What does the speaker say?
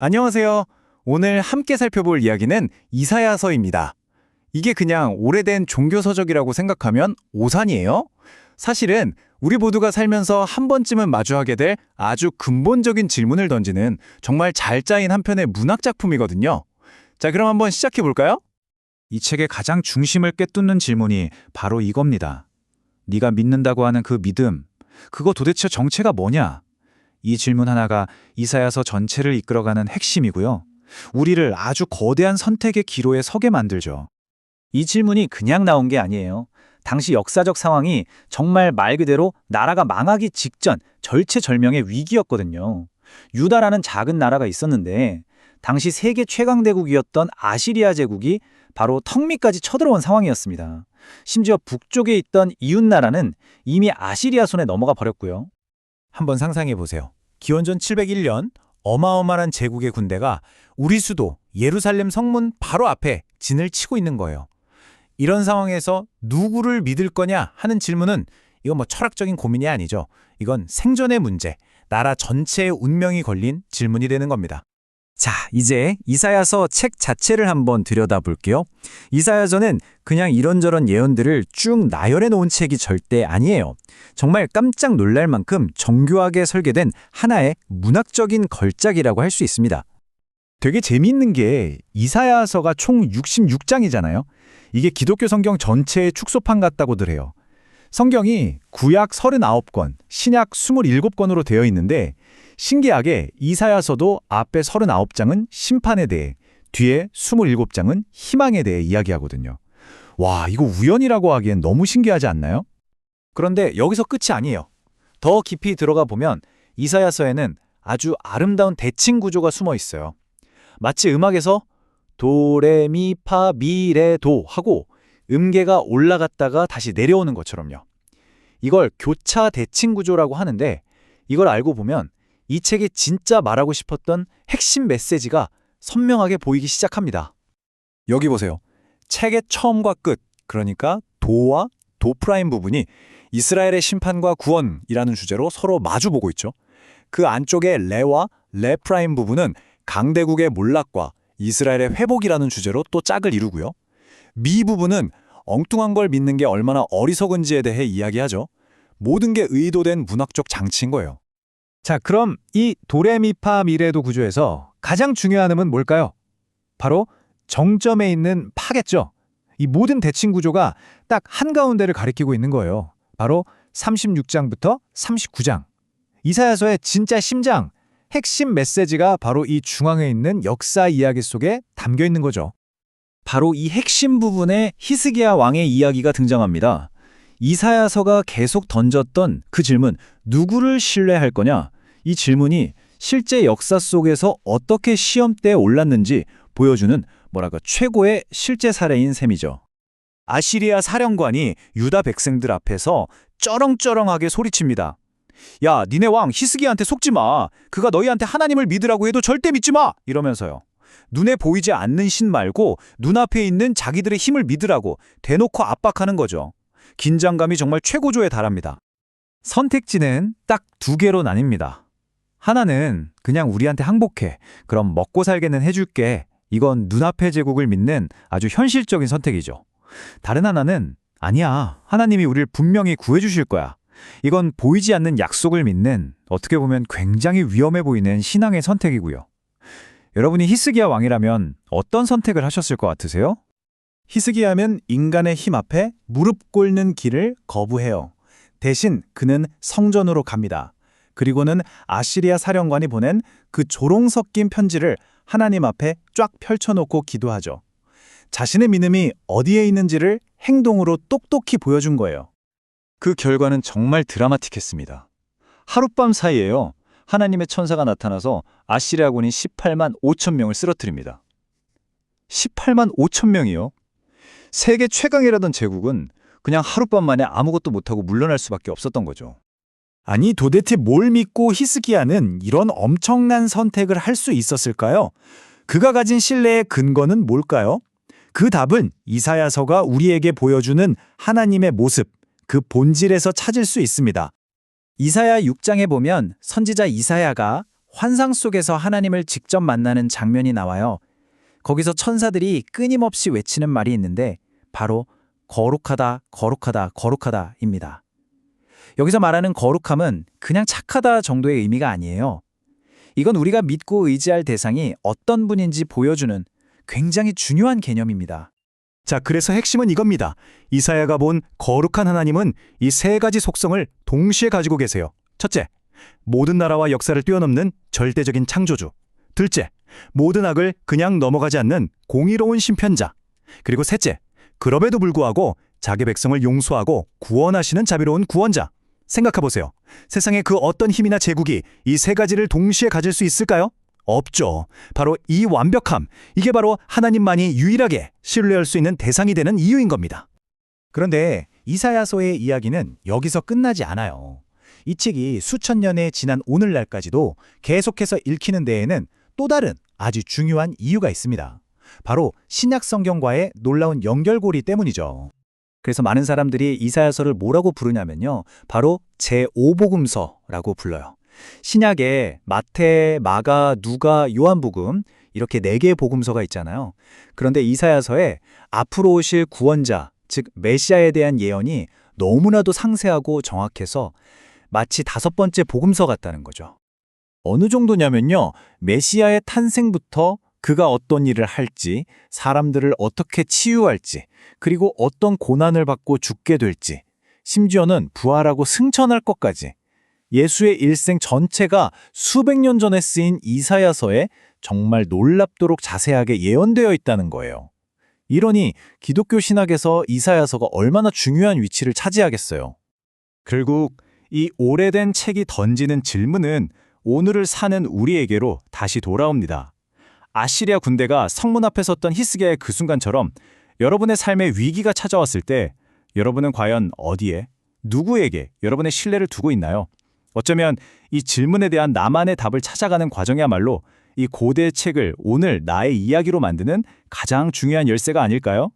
안녕하세요. 오늘 함께 살펴볼 이야기는 이사야서입니다. 이게 그냥 오래된 종교서적이라고 생각하면 오산이에요? 사실은 우리 모두가 살면서 한 번쯤은 마주하게 될 아주 근본적인 질문을 던지는 정말 잘 짜인 한 편의 문학작품이거든요. 자, 그럼 한번 시작해 볼까요? 이 책의 가장 중심을 꿰뚫는 질문이 바로 이겁니다. 네가 믿는다고 하는 그 믿음, 그거 도대체 정체가 뭐냐? 이 질문 하나가 이사야서 전체를 이끌어가는 핵심이고요. 우리를 아주 거대한 선택의 기로에 서게 만들죠. 이 질문이 그냥 나온 게 아니에요. 당시 역사적 상황이 정말 말 그대로 나라가 망하기 직전 절체절명의 위기였거든요. 유다라는 작은 나라가 있었는데 당시 세계 최강대국이었던 아시리아 제국이 바로 턱 밑까지 쳐들어온 상황이었습니다. 심지어 북쪽에 있던 이웃나라는 이미 아시리아 손에 넘어가 버렸고요. 한번 상상해 보세요. 기원전 701년 어마어마한 제국의 군대가 우리 수도 예루살렘 성문 바로 앞에 진을 치고 있는 거예요. 이런 상황에서 누구를 믿을 거냐 하는 질문은 이건 철학적인 고민이 아니죠. 이건 생존의 문제, 나라 전체의 운명이 걸린 질문이 되는 겁니다. 자, 이제 이사야서 책 자체를 한번 들여다볼게요. 이사야서는 그냥 이런저런 예언들을 쭉 나열해 놓은 책이 절대 아니에요. 정말 깜짝 놀랄 만큼 정교하게 설계된 하나의 문학적인 걸작이라고 할 수 있습니다. 되게 재미있는 게 이사야서가 총 66장이잖아요. 이게 기독교 성경 전체의 축소판 같다고들 해요. 성경이 구약 39권, 신약 27권으로 되어 있는데 신기하게 이사야서도 앞에 39장은 심판에 대해, 뒤에 27장은 희망에 대해 이야기하거든요. 와, 이거 우연이라고 하기엔 너무 신기하지 않나요? 그런데 여기서 끝이 아니에요. 더 깊이 들어가 보면 이사야서에는 아주 아름다운 대칭 구조가 숨어 있어요. 마치 음악에서 도, 레, 미, 파, 미, 레, 도 하고 음계가 올라갔다가 다시 내려오는 것처럼요. 이걸 교차 대칭 구조라고 하는데 이걸 알고 보면 이 책이 진짜 말하고 싶었던 핵심 메시지가 선명하게 보이기 시작합니다. 여기 보세요. 책의 처음과 끝, 그러니까 도와 도 프라임 부분이 이스라엘의 심판과 구원이라는 주제로 서로 마주보고 있죠. 그 안쪽에 레와 레 프라임 부분은 강대국의 몰락과 이스라엘의 회복이라는 주제로 또 짝을 이루고요. 미 부분은 엉뚱한 걸 믿는 게 얼마나 어리석은지에 대해 이야기하죠. 모든 게 의도된 문학적 장치인 거예요. 자, 그럼 이 도레미파 미레도 구조에서 가장 중요한 음은 뭘까요? 바로 정점에 있는 파겠죠. 이 모든 대칭 구조가 딱 한가운데를 가리키고 있는 거예요. 바로 36장부터 39장. 이사야서의 진짜 심장, 핵심 메시지가 바로 이 중앙에 있는 역사 이야기 속에 담겨 있는 거죠. 바로 이 핵심 부분에 히스기야 왕의 이야기가 등장합니다. 이사야서가 계속 던졌던 그 질문, 누구를 신뢰할 거냐? 이 질문이 실제 역사 속에서 어떻게 시험대에 올랐는지 보여주는 최고의 실제 사례인 셈이죠. 아시리아 사령관이 유다 백성들 앞에서 쩌렁쩌렁하게 소리칩니다. 야, 니네 왕 히스기야한테 속지 마. 그가 너희한테 하나님을 믿으라고 해도 절대 믿지 마. 이러면서요. 눈에 보이지 않는 신 말고 눈앞에 있는 자기들의 힘을 믿으라고 대놓고 압박하는 거죠. 긴장감이 정말 최고조에 달합니다. 선택지는 딱 두 개로 나뉩니다. 하나는 그냥 우리한테 항복해. 그럼 먹고 살게는 해줄게. 이건 눈앞의 제국을 믿는 아주 현실적인 선택이죠. 다른 하나는 아니야. 하나님이 우리를 분명히 구해주실 거야. 이건 보이지 않는 약속을 믿는 어떻게 보면 굉장히 위험해 보이는 신앙의 선택이고요. 여러분이 히스기야 왕이라면 어떤 선택을 하셨을 것 같으세요? 히스기야는 인간의 힘 앞에 무릎 꿇는 길을 거부해요. 대신 그는 성전으로 갑니다. 그리고는 아시리아 사령관이 보낸 그 조롱 섞인 편지를 하나님 앞에 쫙 펼쳐놓고 기도하죠. 자신의 믿음이 어디에 있는지를 행동으로 똑똑히 보여준 거예요. 그 결과는 정말 드라마틱했습니다. 하룻밤 사이에요. 하나님의 천사가 나타나서 아시리아군이 18만 5천 명을 쓰러뜨립니다. 18만 5천 명이요? 세계 최강이라던 제국은 그냥 하룻밤 만에 아무것도 못하고 물러날 수밖에 없었던 거죠. 아니, 도대체 뭘 믿고 히스기야는 이런 엄청난 선택을 할 수 있었을까요? 그가 가진 신뢰의 근거는 뭘까요? 그 답은 이사야서가 우리에게 보여주는 하나님의 모습, 그 본질에서 찾을 수 있습니다. 이사야 6장에 보면 선지자 이사야가 환상 속에서 하나님을 직접 만나는 장면이 나와요. 거기서 천사들이 끊임없이 외치는 말이 있는데 바로 거룩하다, 거룩하다, 거룩하다입니다. 여기서 말하는 거룩함은 그냥 착하다 정도의 의미가 아니에요. 이건 우리가 믿고 의지할 대상이 어떤 분인지 보여주는 굉장히 중요한 개념입니다. 자, 그래서 핵심은 이겁니다. 이사야가 본 거룩한 하나님은 이 세 가지 속성을 동시에 가지고 계세요. 첫째, 모든 나라와 역사를 뛰어넘는 절대적인 창조주. 둘째, 모든 악을 그냥 넘어가지 않는 공의로운 심판자. 그리고 셋째, 그럼에도 불구하고 자기 백성을 용서하고 구원하시는 자비로운 구원자. 생각해보세요. 세상에 그 어떤 힘이나 제국이 이 세 가지를 동시에 가질 수 있을까요? 없죠. 바로 이 완벽함, 이게 바로 하나님만이 유일하게 신뢰할 수 있는 대상이 되는 이유인 겁니다. 그런데 이사야서의 이야기는 여기서 끝나지 않아요. 이 책이 수천 년에 지난 오늘날까지도 계속해서 읽히는 데에는 또 다른 아주 중요한 이유가 있습니다. 바로 신약 성경과의 놀라운 연결고리 때문이죠. 그래서 많은 사람들이 이사야서를 뭐라고 부르냐면요. 바로 제5복음서라고 불러요. 신약에 마태, 마가, 누가, 요한복음 이렇게 4개의 복음서가 있잖아요. 그런데 이사야서에 앞으로 오실 구원자, 즉 메시아에 대한 예언이 너무나도 상세하고 정확해서 마치 5번째 복음서 같다는 거죠. 어느 정도냐면요. 메시아의 탄생부터 그가 어떤 일을 할지, 사람들을 어떻게 치유할지, 그리고 어떤 고난을 받고 죽게 될지, 심지어는 부활하고 승천할 것까지 예수의 일생 전체가 수백 년 전에 쓰인 이사야서에 정말 놀랍도록 자세하게 예언되어 있다는 거예요. 이러니 기독교 신학에서 이사야서가 얼마나 중요한 위치를 차지하겠어요. 결국 이 오래된 책이 던지는 질문은 오늘을 사는 우리에게로 다시 돌아옵니다. 아시리아 군대가 성문 앞에 섰던 히스기야의 그 순간처럼 여러분의 삶에 위기가 찾아왔을 때 여러분은 과연 어디에, 누구에게 여러분의 신뢰를 두고 있나요? 어쩌면 이 질문에 대한 나만의 답을 찾아가는 과정이야말로 이 고대의 책을 오늘 나의 이야기로 만드는 가장 중요한 열쇠가 아닐까요?